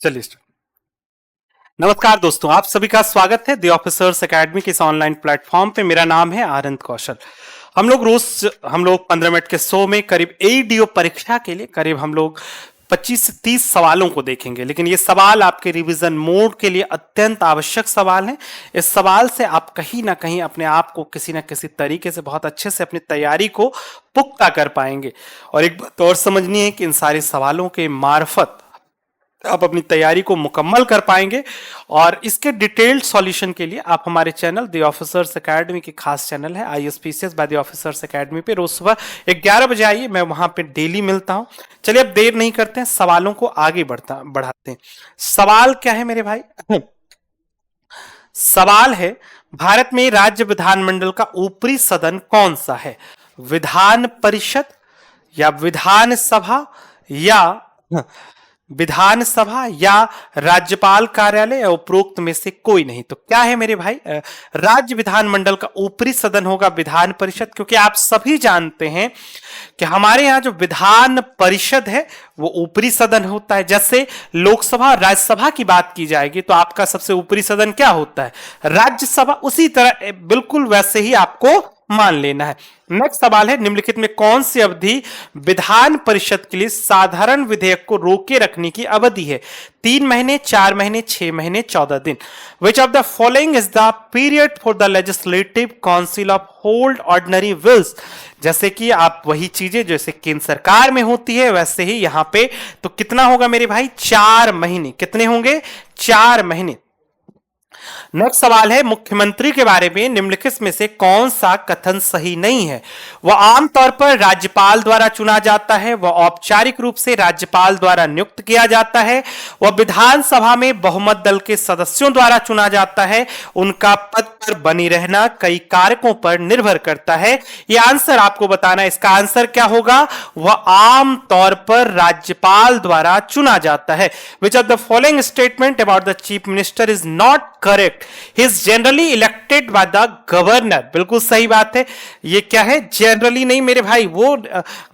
चलिए नमस्कार दोस्तों, आप सभी का स्वागत है द ऑफिसर्स एकेडमी के इस ऑनलाइन प्लेटफॉर्म पे। मेरा नाम है आनंद कौशल। हम लोग 15 मिनट के शो में करीब एडीओ परीक्षा के लिए करीब हम लोग 25 से 30 सवालों को देखेंगे। लेकिन ये सवाल आपके रिवीजन मोड के लिए अत्यंत आवश्यक सवाल हैं। इस सवाल से आप कहीं ना कहीं अपने आप को किसी ना किसी तरीके से बहुत अच्छे से अपनी तैयारी को पुख्ता कर पाएंगे। और एक बात और समझनी है कि इन सारे सवालों के मार्फत आप अपनी तैयारी को मुकम्मल कर पाएंगे। और इसके डिटेल्ड सॉल्यूशन के लिए आप हमारे चैनल द ऑफिसर्स एकेडमी की खास चैनल है आईएसपीसीएस बाय द ऑफिसर्स एकेडमी पे रोज सुबह 11 बजे आइए, मैं वहां पे डेली मिलता हूं। चलिए अब देर नहीं करते हैं, सवालों को आगे बढ़ाते हैं। सवाल क्या है मेरे भाई? सवाल है, भारत में राज्य विधानमंडल का ऊपरी सदन कौन सा है? विधान परिषद या विधानसभा या विधानसभा या राज्यपाल कार्यालय या उपरोक्त में से कोई नहीं। तो क्या है मेरे भाई? राज्य विधानमंडल का ऊपरी सदन होगा विधान परिषद, क्योंकि आप सभी जानते हैं कि हमारे यहाँ जो विधान परिषद है वो ऊपरी सदन होता है। जैसे लोकसभा और राज्यसभा की बात की जाएगी तो आपका सबसे ऊपरी सदन क्या होता है? राज्यसभा। उसी तरह बिल्कुल वैसे ही आपको मान लेना है। नेक्स्ट सवाल है, निम्नलिखित में कौन सी अवधि विधान परिषद के लिए साधारण विधेयक को रोके रखने की अवधि है? 3 महीने, 4 महीने, 6 महीने, 14 दिन। Which of the following is the period for the legislative council of hold ordinary wills? जैसे कि आप वही चीजें जैसे केंद्र सरकार में होती है वैसे ही यहां पे तो कितना होगा मेरे भाई? 4 महीने। कितने होंगे? 4 महीने। नेक्स्ट सवाल है, मुख्यमंत्री के बारे में निम्नलिखित में से कौन सा कथन सही नहीं है? वह आमतौर पर राज्यपाल द्वारा चुना जाता है, वह औपचारिक रूप से राज्यपाल द्वारा नियुक्त किया जाता है, वह विधानसभा में बहुमत दल के सदस्यों द्वारा चुना जाता है, उनका पद पर बनी रहना कई कारकों पर निर्भर करता है। यह आंसर आपको बताना है। इसका आंसर क्या होगा? वह आमतौर पर राज्यपाल द्वारा चुना जाता है। विच of the following statement about the chief minister is not correct? He is generally elected by the governor. बिल्कुल सही बात है। ये क्या है? जनरली नहीं मेरे भाई, वो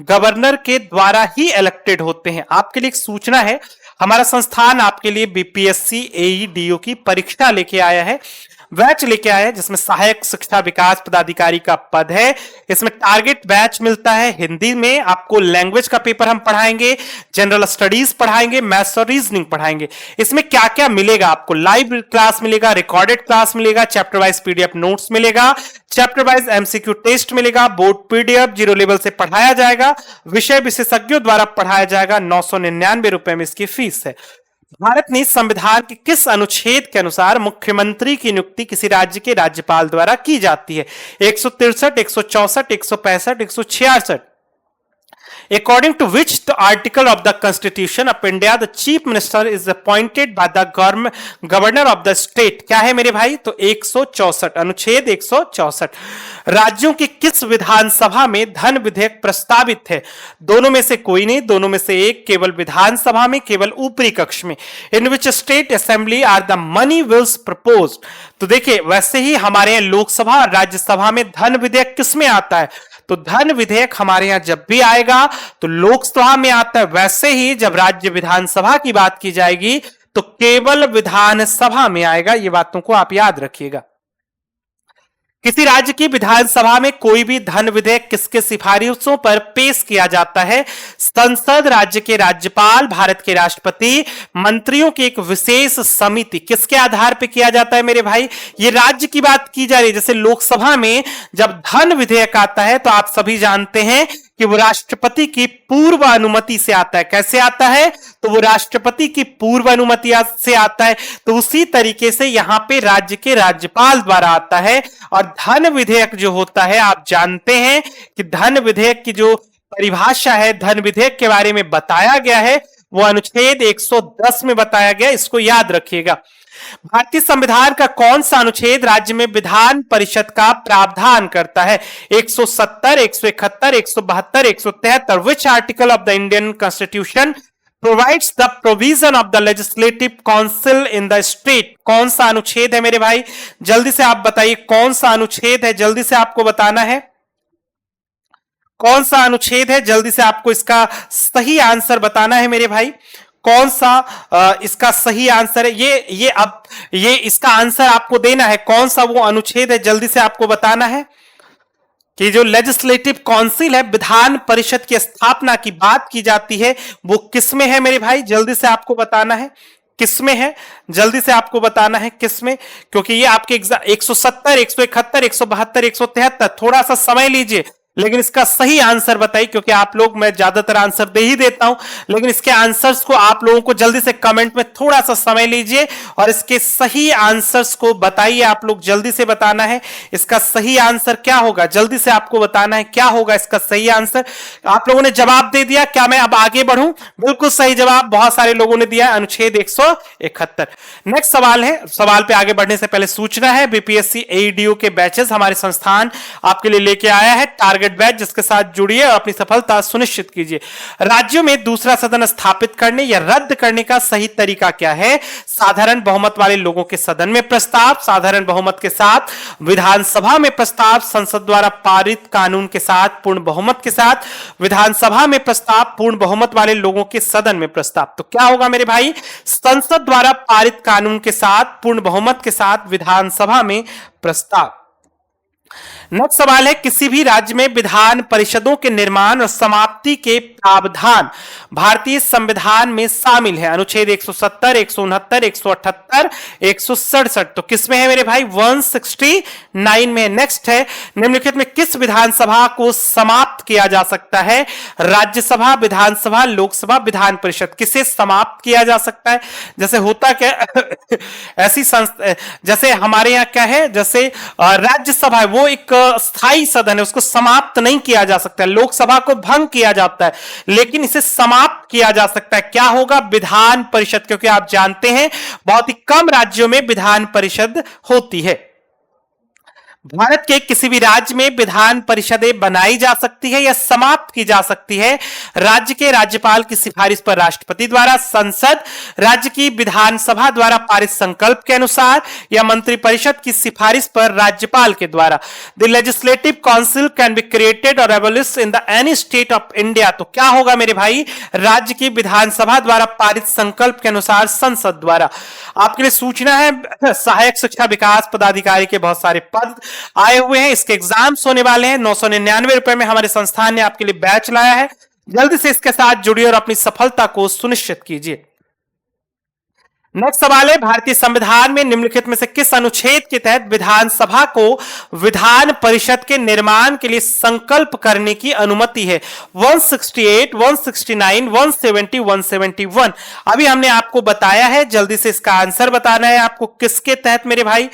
गवर्नर के द्वारा ही इलेक्टेड होते हैं। आपके लिए एक सूचना है, हमारा संस्थान आपके लिए बीपीएससी एईडीओ की परीक्षा लेके आया है, बैच लेके आया है, जिसमें सहायक शिक्षा विकास पदाधिकारी का पद है। इसमें टारगेट बैच मिलता है। हिंदी में आपको लैंग्वेज का पेपर हम पढ़ाएंगे, जनरल स्टडीज पढ़ाएंगे, मैथ्स और रीजनिंग पढ़ाएंगे। इसमें क्या क्या मिलेगा आपको? लाइव क्लास मिलेगा, रिकॉर्डेड क्लास मिलेगा, चैप्टर वाइज पीडीएफ नोट्स मिलेगा, चैप्टर वाइज एमसीक्यू टेस्ट मिलेगा, बोर्ड पीडीएफ 0 लेवल से पढ़ाया जाएगा, विषय विशेषज्ञों द्वारा पढ़ाया जाएगा। 999 रुपए में इसकी फीस है। भारत ने संविधान के किस अनुच्छेद के अनुसार मुख्यमंत्री की नियुक्ति किसी राज्य के राज्यपाल द्वारा की जाती है? 163, 164, 165, 166। According to which the article of the Constitution of India, the Chief Minister is appointed by the Governor of the state? क्या है मेरे भाई? तो 164, अनुच्छेद 164। राज्यों की किस विधानसभा में धन विधेयक प्रस्तावित है? दोनों में से कोई नहीं, दोनों में से एक, केवल विधानसभा में, केवल ऊपरी कक्ष में। In which state assembly are the money bills proposed? तो देखिए, वैसे ही हमारे यहाँ लोकसभा और राज्यसभा में धन विधेयक किस में आता है? तो धन विधेयक हमारे यहां जब भी आएगा तो लोकसभा में आता है। वैसे ही जब राज्य विधानसभा की बात की जाएगी तो केवल विधानसभा में आएगा। ये बातों को आप याद रखिएगा। किसी राज्य की विधानसभा में कोई भी धन विधेयक किसके सिफारिशों पर पेश किया जाता है? संसद, राज्य के राज्यपाल, भारत के राष्ट्रपति, मंत्रियों की एक विशेष समिति। किसके आधार पर किया जाता है मेरे भाई? ये राज्य की बात की जा रही है। जैसे लोकसभा में जब धन विधेयक आता है तो आप सभी जानते हैं कि वो राष्ट्रपति की पूर्व अनुमति से आता है। कैसे आता है? तो वो राष्ट्रपति की पूर्व अनुमति से आता है। तो उसी तरीके से यहां पे राज्य के राज्यपाल द्वारा आता है। और धन विधेयक जो होता है, आप जानते हैं कि धन विधेयक की जो परिभाषा है, धन विधेयक के बारे में बताया गया है, वो अनुच्छेद 110 में बताया गया। इसको याद रखिएगा। भारतीय संविधान का कौन सा अनुच्छेद राज्य में विधान परिषद का प्रावधान करता है? 170, 171, 172, 173। Which article of the Indian constitution provides the provision of the legislative council in the state? कौन सा अनुच्छेद है मेरे भाई? जल्दी से आप बताइए कौन सा अनुच्छेद है, जल्दी से आपको बताना है। कौन सा अनुच्छेद है? जल्दी से आपको इसका सही आंसर बताना है मेरे भाई। कौन सा इसका सही आंसर है। ये इसका आंसर आपको देना है, कौन सा वो अनुच्छेद है, जल्दी से आपको बताना है कि जो लेजिस्लेटिव काउंसिल है, विधान परिषद की स्थापना की बात की जाती है, वो किसमें है मेरे भाई, जल्दी से आपको बताना है किसमें है, जल्दी से आपको बताना है किसमें, क्योंकि ये आपके एग्जाम 170, 171, 172, 173, थोड़ा सा समय लीजिए लेकिन इसका सही आंसर बताइए, क्योंकि आप लोग, मैं ज्यादातर आंसर दे ही देता हूं, लेकिन इसके आंसर्स को आप लोगों को जल्दी से कमेंट में थोड़ा सा समय लीजिए और इसके सही आंसर्स को बताइए। आप लोग जल्दी से बताना है इसका सही आंसर क्या होगा, जल्दी से आपको बताना है क्या होगा इसका सही आंसर। आप लोगों ने जवाब दे दिया, क्या मैं अब आगे बढ़ूं? बिल्कुल सही जवाब बहुत सारे लोगों ने दिया, अनुच्छेद 171। नेक्स्ट सवाल है, सवाल पे आगे बढ़ने से पहले सूचना है, बीपीएससी एईडीओ के बैचेस हमारे संस्थान आपके लिए लेके आया है, टारगेट बैच, जिसके साथ जुड़िए और अपनी सफलता सुनिश्चित कीजिए। राज्यों में दूसरा सदन स्थापित करने या रद्द करने का सही तरीका क्या है? साधारण बहुमत वाले लोगों के सदन में प्रस्ताव, साधारण बहुमत के साथ विधानसभा में प्रस्ताव, संसद द्वारा पारित कानून के साथ पूर्ण बहुमत के साथ विधानसभा में प्रस्ताव, पूर्ण बहुमत वाले लोगों के सदन में प्रस्ताव। तो क्या होगा मेरे भाई? संसद द्वारा पारित कानून के साथ पूर्ण बहुमत के साथ विधानसभा में प्रस्ताव। नेक्स्ट सवाल है, किसी भी राज्य में विधान परिषदों के निर्माण और समाप्ति के प्रावधान भारतीय संविधान में शामिल है? अनुच्छेद 170, 169, 178, 167। तो किसमें है मेरे भाई? 169 में। नेक्स्ट है, निम्नलिखित में किस विधानसभा को समाप्त किया जा सकता है? राज्यसभा, विधानसभा, लोकसभा, विधान परिषद। किसे समाप्त किया जा सकता है? जैसे होता क्या ऐसी जैसे हमारे यहाँ क्या है, जैसे राज्यसभा है वो एक स्थायी सदन है, उसको समाप्त नहीं किया जा सकता है। लोकसभा को भंग किया जाता है लेकिन इसे समाप्त किया जा सकता है। क्या होगा? विधान परिषद, क्योंकि आप जानते हैं बहुत ही कम राज्यों में विधान परिषद होती है। भारत के किसी भी राज्य में विधान परिषदें बनाई जा सकती है या समाप्त की जा सकती है राज्य के राज्यपाल की सिफारिश पर राष्ट्रपति द्वारा, संसद, राज्य की विधानसभा द्वारा पारित संकल्प के अनुसार या मंत्रिपरिषद की सिफारिश पर राज्यपाल के द्वारा। The legislative council can be created और abolished in the any state of India. तो क्या होगा मेरे भाई? राज्य की विधानसभा द्वारा पारित संकल्प के अनुसार, संसद द्वारा। आपके लिए सूचना है, सहायक शिक्षा विकास पदाधिकारी के बहुत सारे पद आए हुए हैं, इसके एग्जाम्स होने वाले हैं। 999 रुपए में हमारे संस्थान ने आपके लिए बैच लाया है, जल्दी से इसके साथ जुड़िए और अपनी सफलता को सुनिश्चित कीजिए। नेक्स्ट सवाल है, भारतीय संविधान में निम्नलिखित में से किस अनुच्छेद के तहत विधानसभा को विधान परिषद के निर्माण के लिए संकल्प करने की अनुमति है? 168, 169, 170, 171। अभी हमने आपको बताया है, जल्दी से इसका आंसर बताना है आपको, किसके तहत मेरे भाई,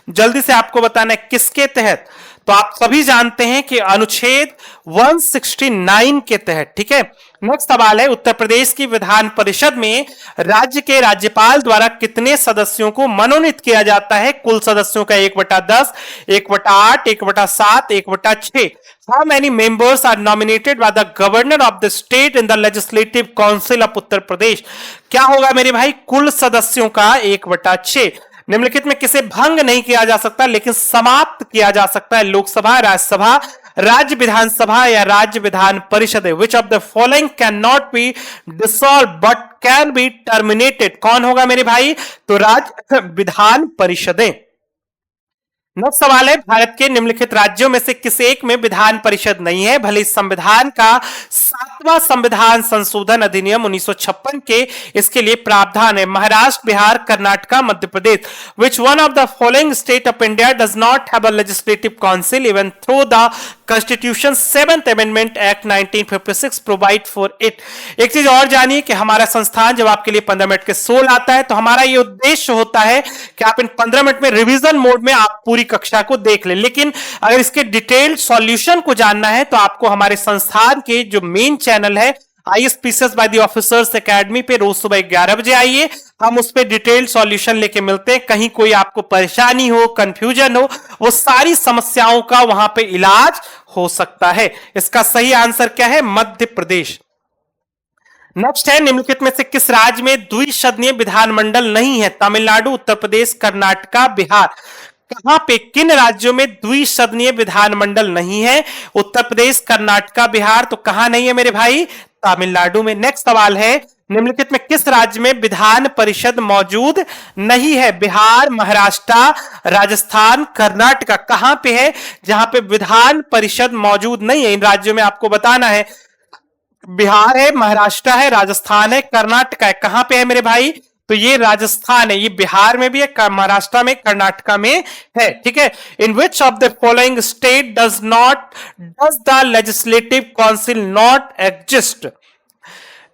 जल्दी से आपको बताना है किसके तहत। तो आप सभी जानते हैं कि अनुच्छेद 169 के तहत, ठीक है। नेक्स्ट सवाल है, उत्तर प्रदेश की विधान परिषद में राज्य के राज्यपाल द्वारा कितने सदस्यों को मनोनीत किया जाता है? कुल सदस्यों का 1/10, 1/8, 1/7, 1/6। How many members are nominated by the governor of the state in the legislative council of Uttar Pradesh? क्या होगा मेरे भाई? कुल सदस्यों का 1/6। निम्नलिखित में किसे भंग नहीं किया जा सकता लेकिन समाप्त किया जा सकता है? लोकसभा, राज्यसभा, राज्य विधानसभा या राज्य विधान परिषद। विच of the following can not be dissolve but can be terminated? कौन होगा मेरे भाई? तो राज्य विधान परिषदें। नेक्स्ट सवाल है, भारत के निम्नलिखित राज्यों में से किस एक में विधान परिषद नहीं है? भले संविधान का 7वां संविधान संशोधन अधिनियम 1956 के इसके लिए प्रावधान है। Maharashtra, Bihar, Karnataka, Madhya Pradesh. Which one of the following state of India does not have a legislative council even through the constitution 7th amendment act 1956 provide for it? एक चीज और जानिए कि हमारा संस्थान जब आपके लिए 15 मिनट के सोल आता है तो हमारा ये उद्देश्य होता है कि आप इन 15 मिनट में रिवीजन मोड में आप पूरी कक्षा को देख ले, लेकिन अगर इसके डिटेल्ड सॉल्यूशन को जानना है तो आपको हमारे संस्थान के जो मेन चैनल है ISPCS by the officers academy पे रोज सुबह 11 बजे आइए, हम उस पे डिटेल्ड सॉल्यूशन लेके मिलते हैं। कहीं कोई आपको परेशानी हो, कंफ्यूजन हो, वो सारी समस्याओं का वहां पे इलाज हो सकता है। इसका सही आंसर क्या है? मध्य प्रदेश। नेक्स्ट है, निम्नलिखित में से किस राज्य में द्विसदनीय विधानमंडल नहीं है? तमिलनाडु, उत्तर प्रदेश, कर्नाटक, बिहार। कहां पे, किन राज्यों में द्विसदनीय विधानमंडल नहीं है? उत्तर प्रदेश, कर्नाटक, बिहार। तो कहां नहीं है मेरे भाई? तमिलनाडु में। नेक्स्ट सवाल है, निम्नलिखित में किस राज्य में विधान परिषद मौजूद नहीं है? बिहार, महाराष्ट्र, राजस्थान, कर्नाटका। कहां पे है जहां पे विधान परिषद मौजूद नहीं है? इन राज्यों में आपको बताना है। बिहार है, महाराष्ट्र है, राजस्थान है, कर्नाटका है। कहां पे है मेरे भाई? तो ये राजस्थान है, ये बिहार में भी है, महाराष्ट्र में, कर्नाटका में है। ठीक है। In which of the following state does the legislative council not exist?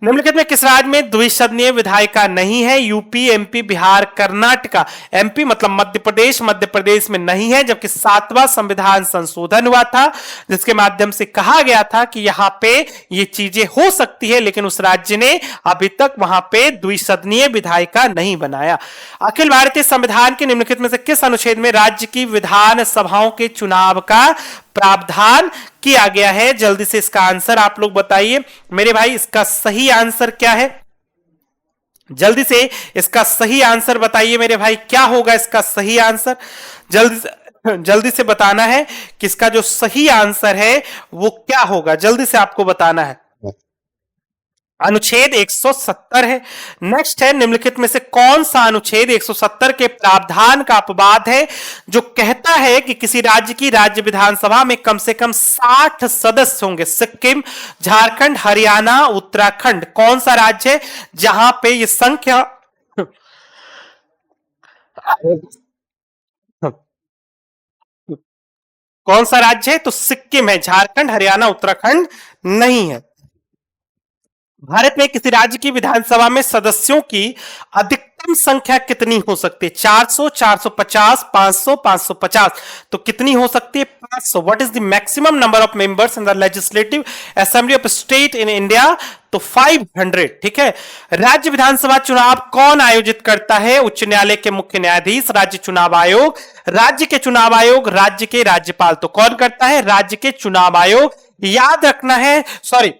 निम्नलिखित में किस राज्य में द्विसदनीय विधायिका नहीं है? UP, MP, Bihar, Karnataka. MP मतलब मध्य प्रदेश, मध्य प्रदेश में नहीं है, जबकि 7वां संविधान संशोधन हुआ था जिसके माध्यम से कहा गया था कि यहां पे ये चीजें हो सकती है, लेकिन उस राज्य ने अभी तक वहां पे द्विसदनीय विधायिका नहीं बनाया। अखिल भारतीय संविधान के निम्नलिखित में से किस अनुच्छेद में राज्य की विधान सभाओं के चुनाव का प्रावधान किया गया है? जल्दी से इसका आंसर आप लोग बताइए मेरे भाई। इसका सही आंसर क्या है? जल्दी से इसका सही आंसर बताइए मेरे भाई, क्या होगा इसका सही आंसर? जल्दी से बताना है कि इसका जो सही आंसर है वो क्या होगा, जल्दी से आपको बताना है। अनुच्छेद 170 है। नेक्स्ट है, निम्नलिखित में से कौन सा अनुच्छेद 170 के प्रावधान का अपवाद है जो कहता है कि किसी राज्य की राज्य विधानसभा में कम से कम 60 सदस्य होंगे? सिक्किम, झारखंड, हरियाणा, उत्तराखंड। कौन सा राज्य है जहां पे ये संख्या कौन सा राज्य है? तो सिक्किम है, झारखंड, हरियाणा, उत्तराखंड नहीं है। भारत में किसी राज्य की विधानसभा में सदस्यों की अधिकतम संख्या कितनी हो सकती है? 400, 450, 500, 550। तो कितनी हो सकती है? 500। What is the maximum number of members in the legislative assembly of state in India? तो 500। ठीक है। राज्य विधानसभा चुनाव कौन आयोजित करता है? उच्च न्यायालय के मुख्य न्यायाधीश, राज्य चुनाव आयोग, राज्य के चुनाव आयोग, राज्य के राज्यपाल। तो कौन करता है? राज्य के चुनाव आयोग। याद रखना है, सॉरी,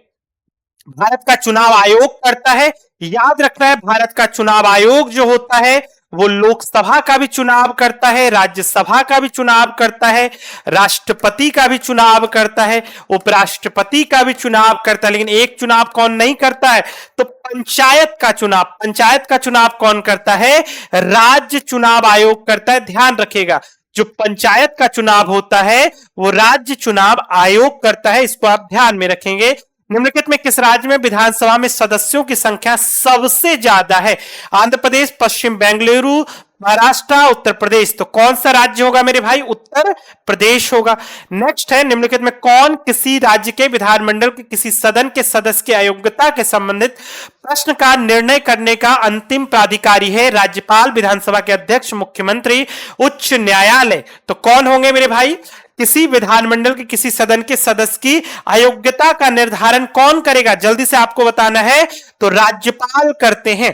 भारत का चुनाव आयोग करता है। याद रखना है, भारत का चुनाव आयोग जो होता है वो लोकसभा का भी चुनाव करता है, राज्यसभा का भी चुनाव करता है, राष्ट्रपति का भी चुनाव करता है, उपराष्ट्रपति का भी चुनाव करता है। लेकिन एक चुनाव कौन नहीं करता है? तो पंचायत का चुनाव। पंचायत का चुनाव कौन करता है? राज्य चुनाव आयोग करता है। ध्यान रखिएगा, जो पंचायत का चुनाव होता है वो राज्य चुनाव आयोग करता है। इसको आप ध्यान में रखेंगे। निम्नलिखित में किस राज्य में विधानसभा में सदस्यों की संख्या सबसे ज्यादा है? आंध्र प्रदेश, पश्चिम बेंगलुरु, महाराष्ट्र, उत्तर प्रदेश। तो कौन सा राज्य होगा मेरे भाई? उत्तर प्रदेश होगा। नेक्स्ट है, निम्नलिखित में कौन किसी राज्य के विधानमंडल के किसी सदन के सदस्य की अयोग्यता के संबंधित प्रश्न का निर्णय करने का अंतिम प्राधिकारी है? राज्यपाल, विधानसभा के अध्यक्ष, मुख्यमंत्री, उच्च न्यायालय। तो कौन होंगे मेरे भाई? किसी विधानमंडल के किसी सदन के सदस्य की अयोग्यता का निर्धारण कौन करेगा? जल्दी से आपको बताना है। तो राज्यपाल करते हैं।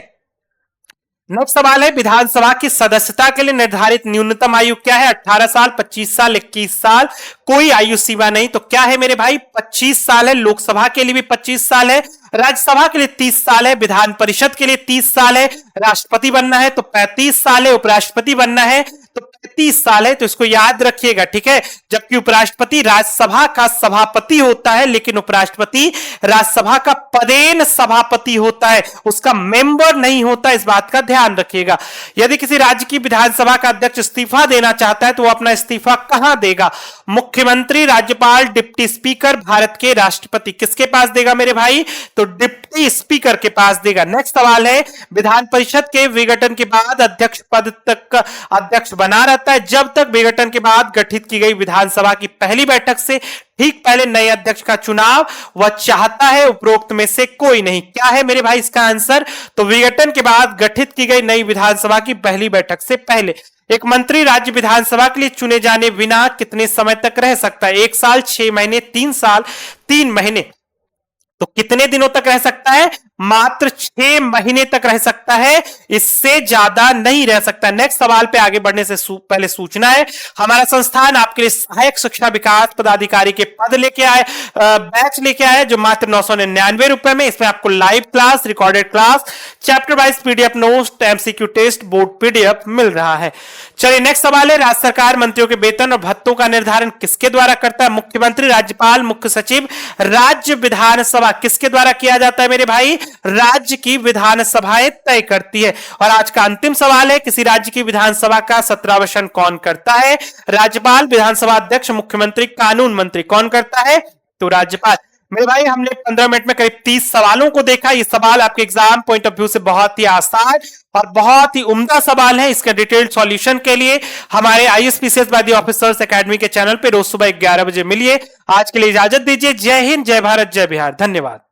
नेक्स्ट सवाल है, विधानसभा की सदस्यता के लिए निर्धारित न्यूनतम आयु क्या है? 18 साल, 25 साल, 21 साल, कोई आयु सीमा नहीं। तो क्या है मेरे भाई? 25 साल है। लोकसभा के लिए भी 25 साल है, राज्यसभा के लिए 30 साल है, विधान परिषद के लिए 30 साल है, राष्ट्रपति बनना है तो 35 साल है, उपराष्ट्रपति बनना है तो 35 साल है। तो इसको याद रखिएगा, ठीक है। जबकि उपराष्ट्रपति राज्यसभा का सभापति होता है, लेकिन उपराष्ट्रपति राज्यसभा का पदेन सभापति होता है, उसका मेंबर नहीं होता। इस बात का ध्यान रखिएगा। यदि किसी राज्य की विधानसभा का अध्यक्ष इस्तीफा देना चाहता है तो वो अपना इस्तीफा कहां देगा? मुख्यमंत्री, राज्यपाल, डिप्टी स्पीकर, भारत के राष्ट्रपति। किसके पास देगा मेरे भाई? तो डिप्टी स्पीकर के पास देगा। नेक्स्ट सवाल है, विधान परिषद के विघटन के बाद अध्यक्ष पद तक अध्यक्ष बना रहता है जब तक विघटन के बाद गठित की गई विधानसभा की पहली बैठक से ठीक पहले नए अध्यक्ष का चुनाव वह चाहता है। उपरोक्त में से कोई नहीं। क्या है मेरे भाई इसका आंसर? तो विघटन के बाद गठित की गई नई विधानसभा की पहली बैठक से पहले। एक मंत्री राज्य विधानसभा के लिए चुने जाने बिना कितने समय तक रह सकता है? 1 साल, 6 महीने, 3 साल, 3 महीने। तो कितने दिनों तक रह सकता है? मात्र 6 महीने तक रह सकता है, इससे ज्यादा नहीं रह सकता। नेक्स्ट सवाल पे आगे बढ़ने से पहले सूचना है, हमारा संस्थान आपके लिए सहायक शिक्षा विकास पदाधिकारी के पद लेके आए, बैच लेके आए जो मात्र 999 रुपए में। इसमें आपको live class, recorded class, chapter wise PDF notes, MCQ test, board PDF मिल रहा है। चलिए नेक्स्ट सवाल है, राज्य सरकार मंत्रियों के वेतन और भत्तों का निर्धारण किसके द्वारा करता है? मुख्यमंत्री, राज्यपाल, मुख्य सचिव, राज्य विधानसभा। किसके द्वारा किया जाता है मेरे भाई? राज्य की विधानसभाएं तय करती है। और आज का अंतिम सवाल है, किसी राज्य की विधानसभा का सत्रावसान कौन करता है? राज्यपाल, विधानसभा अध्यक्ष, मुख्यमंत्री, कानून मंत्री, कौन करता है? तो राज्यपाल। मेरे भाई हमने 15 मिनट में करीब 30 सवालों को देखा। ये सवाल आपके एग्जाम पॉइंट ऑफ व्यू से बहुत ही आसान और बहुत ही उम्दा सवाल है। इसका डिटेल्ड सॉल्यूशन के लिए हमारे ISPCS by the officers academy के चैनल पे रोज सुबह 11 बजे मिलिए। आज के लिए इजाजत दीजिए। जय हिंद, जय भारत, जय बिहार। धन्यवाद।